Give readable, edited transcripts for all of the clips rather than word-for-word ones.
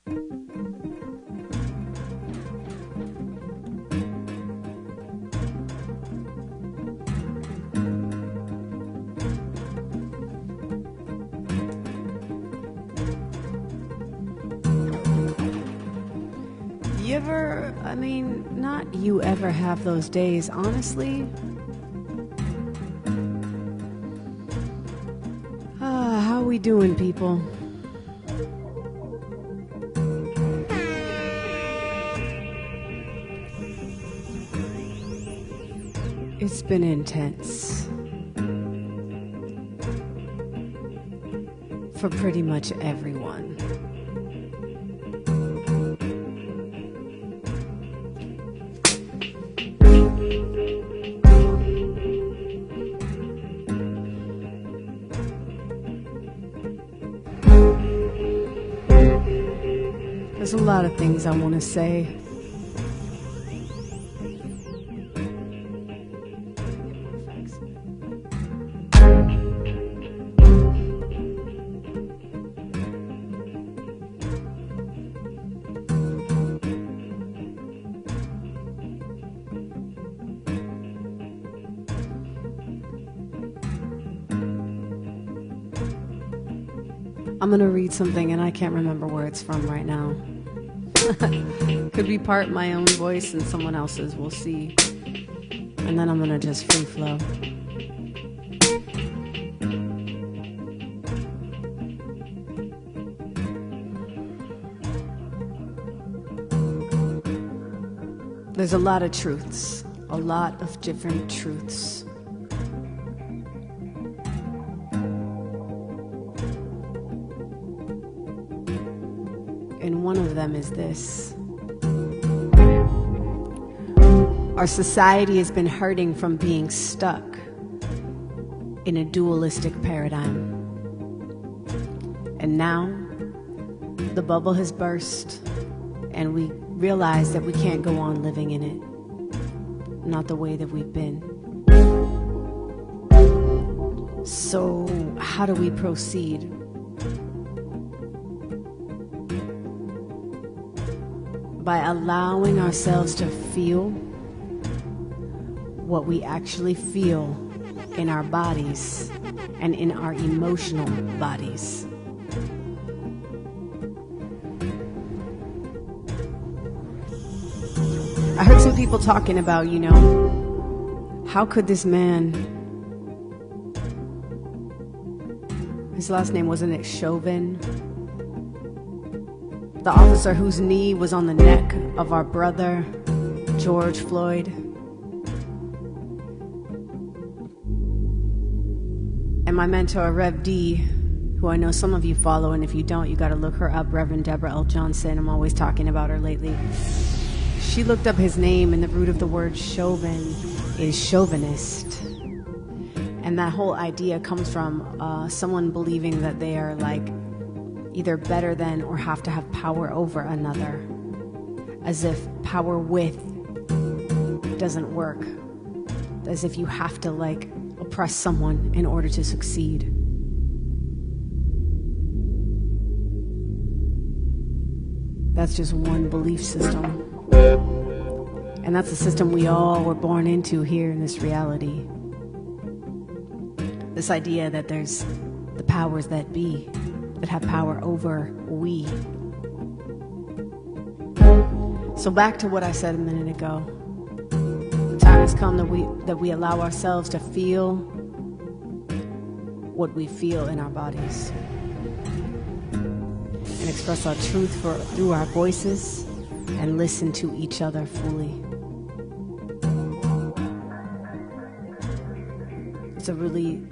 You ever, I mean, not you ever have those days, honestly. How we doing, people? It's been intense. For pretty much everyone. There's a lot of things I want to say. I'm gonna read something and I can't remember where it's from right now. Could be part my own voice and someone else's, we'll see. And then I'm gonna just free flow. There's a lot of truths, a lot of different truths. And one of them is this. Our society has been hurting from being stuck in a dualistic paradigm. And now the bubble has burst and we realize that we can't go on living in it. Not the way that we've been. So how do we proceed? By allowing ourselves to feel what we actually feel in our bodies and in our emotional bodies. I heard some people talking about, you know, how could this man, his last name wasn't it Chauvin? The officer whose knee was on the neck of our brother, George Floyd. And my mentor, Rev D, who I know some of you follow, and if you don't, you gotta look her up, Reverend Deborah L. Johnson. I'm always talking about her lately. She looked up his name, and the root of the word Chauvin is chauvinist. And that whole idea comes from someone believing that they are like either better than or have to have power over another, as if power with doesn't work, as if you have to like oppress someone in order to succeed. That's just one belief system, and that's the system we all were born into here in this reality. This idea that there's the powers that be that have power over we. So back to what I said a minute ago. The time has come that we allow ourselves to feel what we feel in our bodies and express our truth through our voices and listen to each other fully. It's a really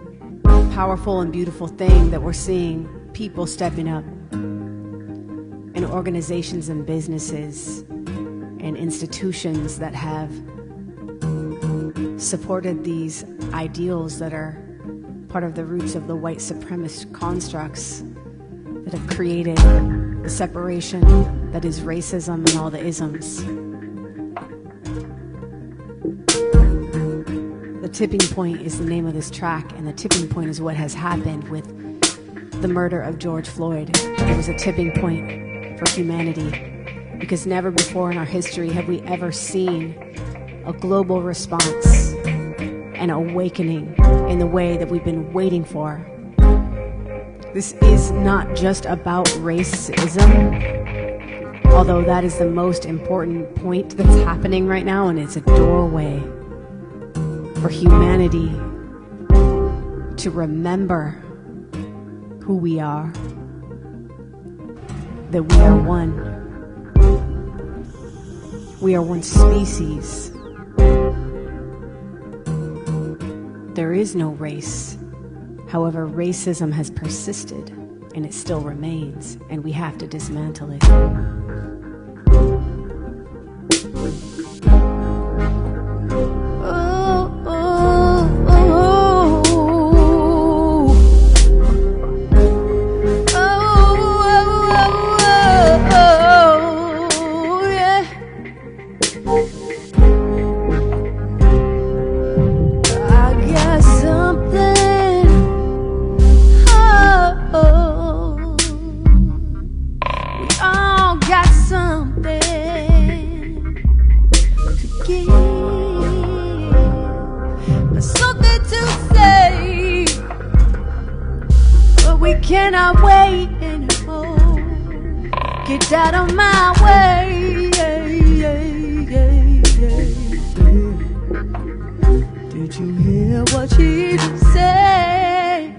powerful and beautiful thing that we're seeing people stepping up in organizations and businesses and institutions that have supported these ideals that are part of the roots of the white supremacist constructs that have created the separation that is racism and all the isms. The Tipping Point is the name of this track, and the tipping point is what has happened with the murder of George Floyd. It was a tipping point for humanity, because never before in our history have we ever seen a global response and awakening in the way that we've been waiting for. This is not just about racism, although that is the most important point that's happening right now, and it's a doorway for humanity to remember who we are, that we are one. We are one species. There is no race. However, racism has persisted, and it still remains, and we have to dismantle it. Cannot wait anymore. Get out of my way. Did you hear what she just said?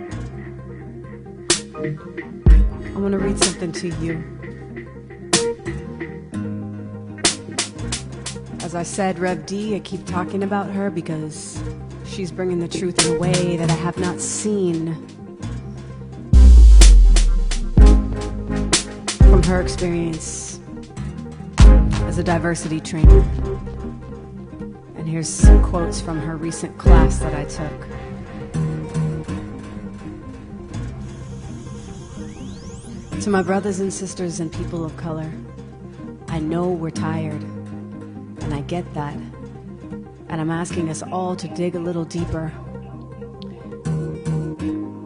I want to read something to you. As I said, Rev D, I keep talking about her because she's bringing the truth in a way that I have not seen from her experience as a diversity trainer. And here's some quotes from her recent class that I took. To my brothers and sisters and people of color, I know we're tired, and I get that. And I'm asking us all to dig a little deeper.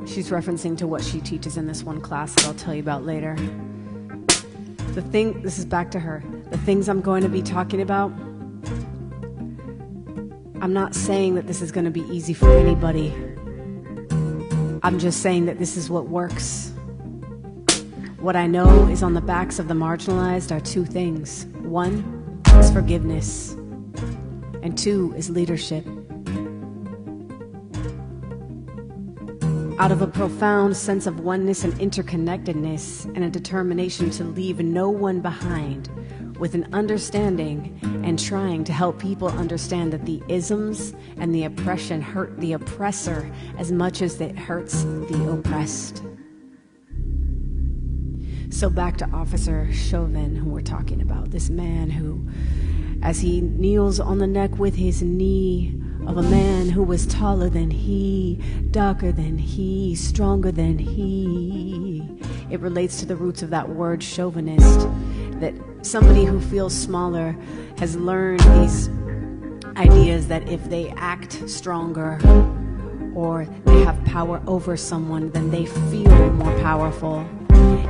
She's referencing to what she teaches in this one class that I'll tell you about later. This is back to her. The things I'm going to be talking about, I'm not saying that this is going to be easy for anybody. I'm just saying that this is what works. What I know is on the backs of the marginalized are two things. One is forgiveness, and two is leadership. Out of a profound sense of oneness and interconnectedness and a determination to leave no one behind, with an understanding and trying to help people understand that the isms and the oppression hurt the oppressor as much as it hurts the oppressed. So back to Officer Chauvin, who we're talking about, this man who, as he kneels on the neck with his knee of a man who was taller than he, darker than he, stronger than he. It relates to the roots of that word chauvinist, that somebody who feels smaller has learned these ideas that if they act stronger or they have power over someone, then they feel more powerful.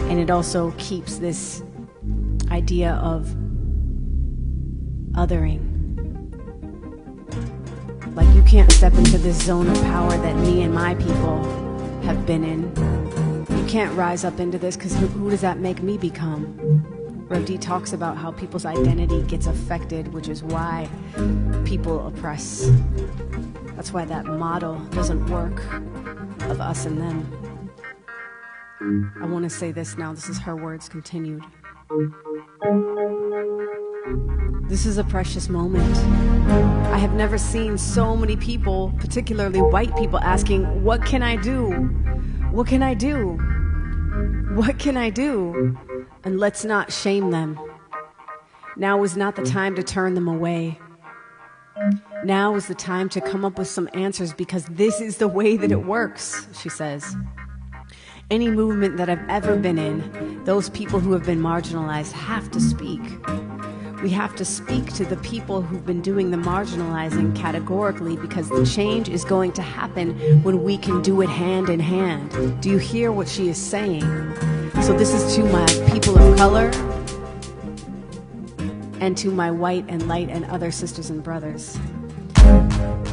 And it also keeps this idea of othering. Like, you can't step into this zone of power that me and my people have been in. You can't rise up into this, because who does that make me become? Rev D talks about how people's identity gets affected, which is why people oppress. That's why that model doesn't work of us and them. I want to say this now. This is her words continued. This is a precious moment. I have never seen so many people, particularly white people, asking, what can I do? What can I do? What can I do? And let's not shame them. Now is not the time to turn them away. Now is the time to come up with some answers, because this is the way that it works, she says. Any movement that I've ever been in, those people who have been marginalized have to speak. We have to speak to the people who've been doing the marginalizing categorically, because the change is going to happen when we can do it hand in hand. Do you hear what she is saying? So this is to my people of color, and to my white and light and other sisters and brothers.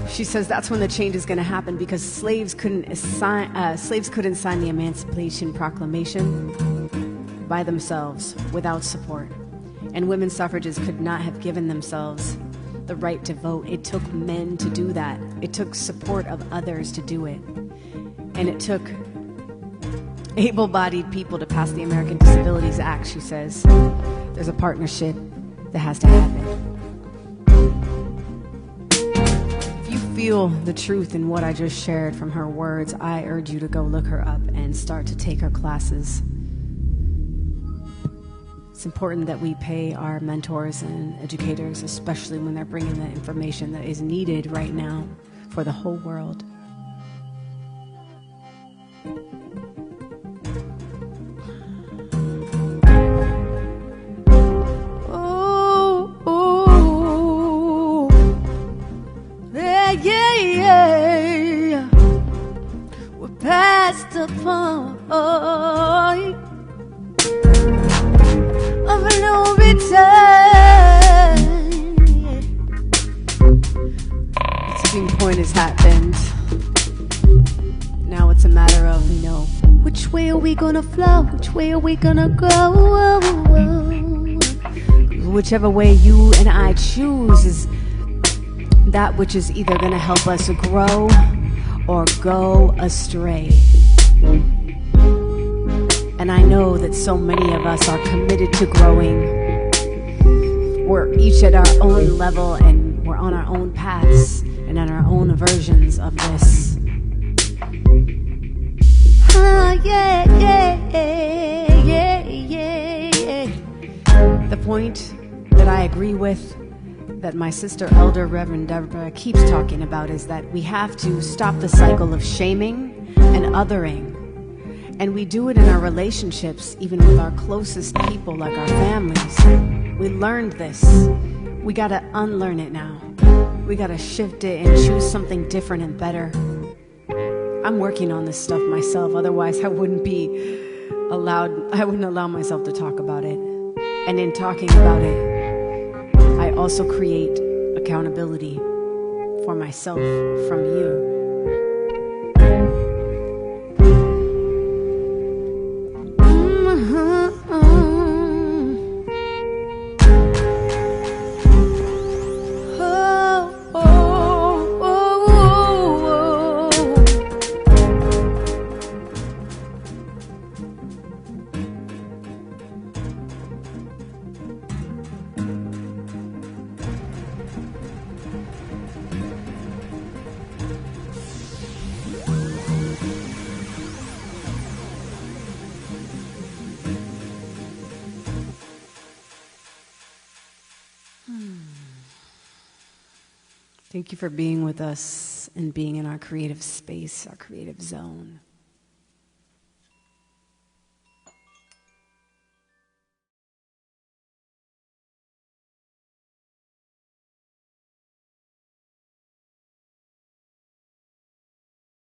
She says that's when the change is going to happen, because slaves couldn't sign the Emancipation Proclamation by themselves without support. And women suffragists could not have given themselves the right to vote. It took men to do that. It took support of others to do it. And it took able-bodied people to pass the American Disabilities Act, she says. There's a partnership that has to happen. If you feel the truth in what I just shared from her words, I urge you to go look her up and start to take her classes. It's important that we pay our mentors and educators, especially when they're bringing the information that is needed right now for the whole world. Yeah. We're past the point of no return. The tipping point has happened. Now it's a matter of, which way are we gonna flow? Which way are we gonna go? Whichever way you and I choose is that which is either going to help us grow or go astray. And I know that so many of us are committed to growing. We're each at our own level, and we're on our own paths and on our own versions of this. The point that I agree with, that my sister Elder Reverend Deborah keeps talking about, is that we have to stop the cycle of shaming and othering. And we do it in our relationships, even with our closest people, like our families. We learned this. We gotta unlearn it now. We gotta shift it and choose something different and better. I'm working on this stuff myself, otherwise I wouldn't allow myself to talk about it. And in talking about it, I also create accountability for myself from you. Thank you for being with us and being in our creative space, our creative zone.